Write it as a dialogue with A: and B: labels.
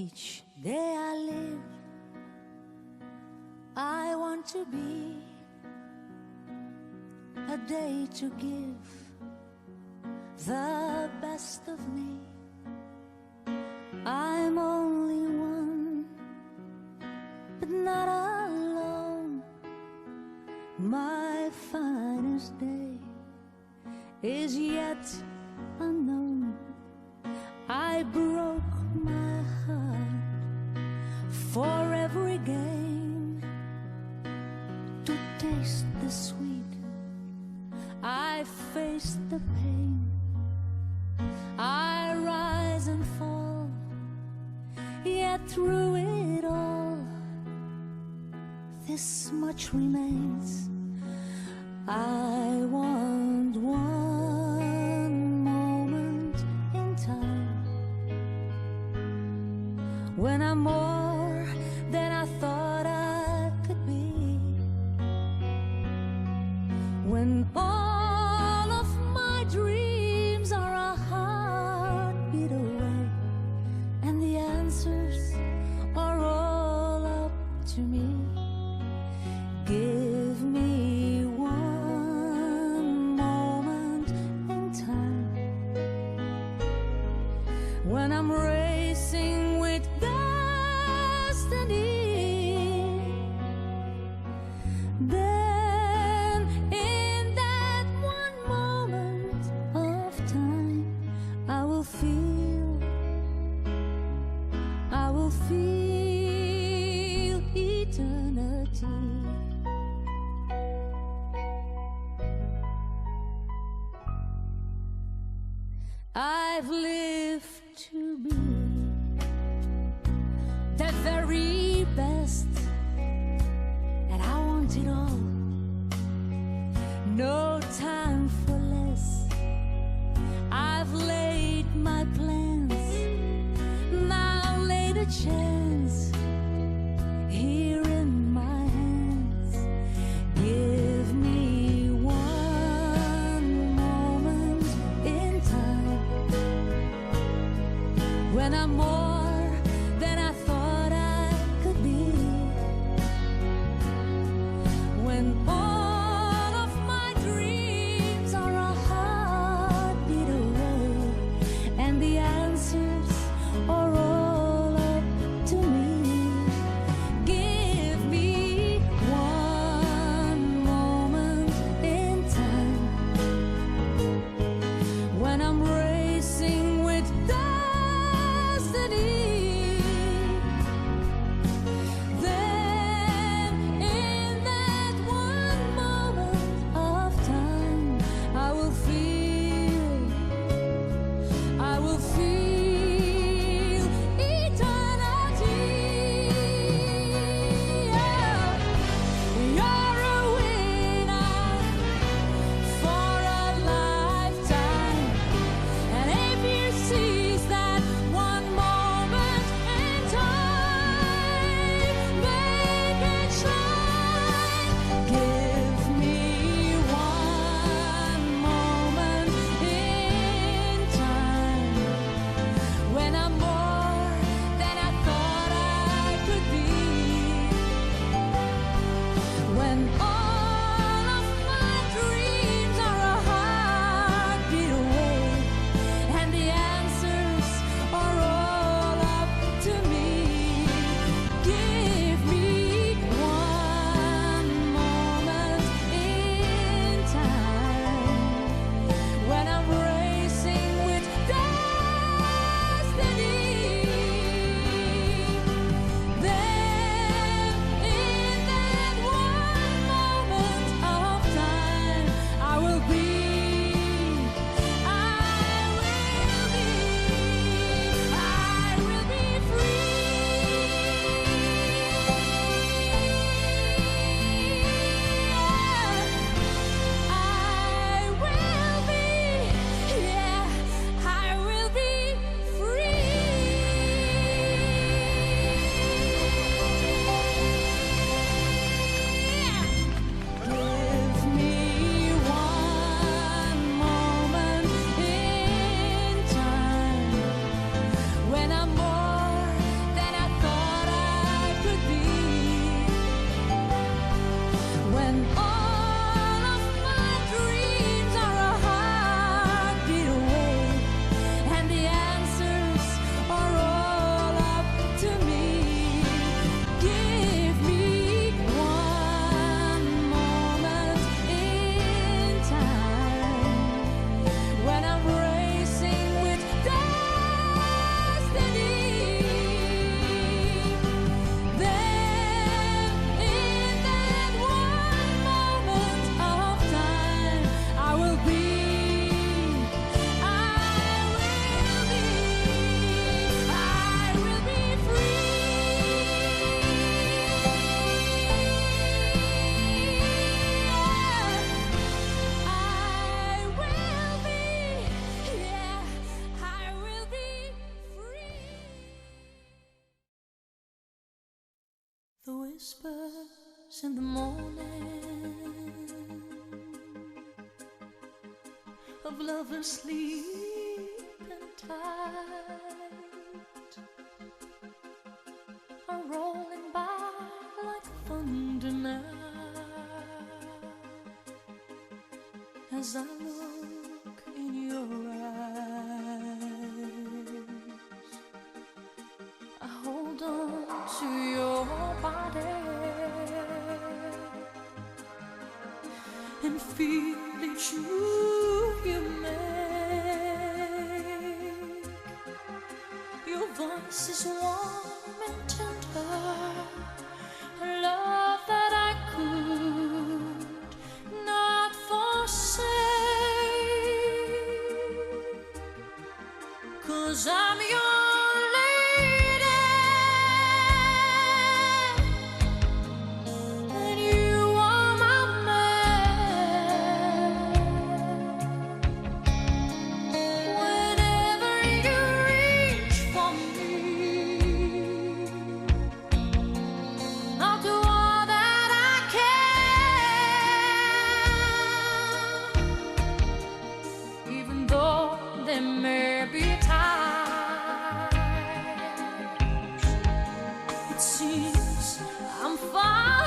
A: Each day I live, I want to be a day to give the best of me. I'm only one, but not alone. My finest day is yet unknown. I broke my heart for every gain to taste the sweet. I faced the pain. I rise and fall, yet through it all, this much remains. I want one moment in time when I'm more than I thought I could be, when all of my dreams are a heartbeat away, and the answers are all up to me. Give me one moment in time when I'm racing with destiny. Then in that one moment of time, I will feel eternity. I've lived to be the very best, and I want it all. No time for less. I've laid my plans, now laid a chance here in my hands. Give me one moment in time when I'm more than I thought I could be, when the whispers in the morning of lovers sleeping tight are rolling by like thunder now. As I look in your eyes, I hold on to your body and feel each move you make. Your voice is warm and tender, a love that I could not forsake, 'cause I'm your lady and you are my man. Whenever you reach for me, I'll do all that I can, even though there may be times it seems I'm far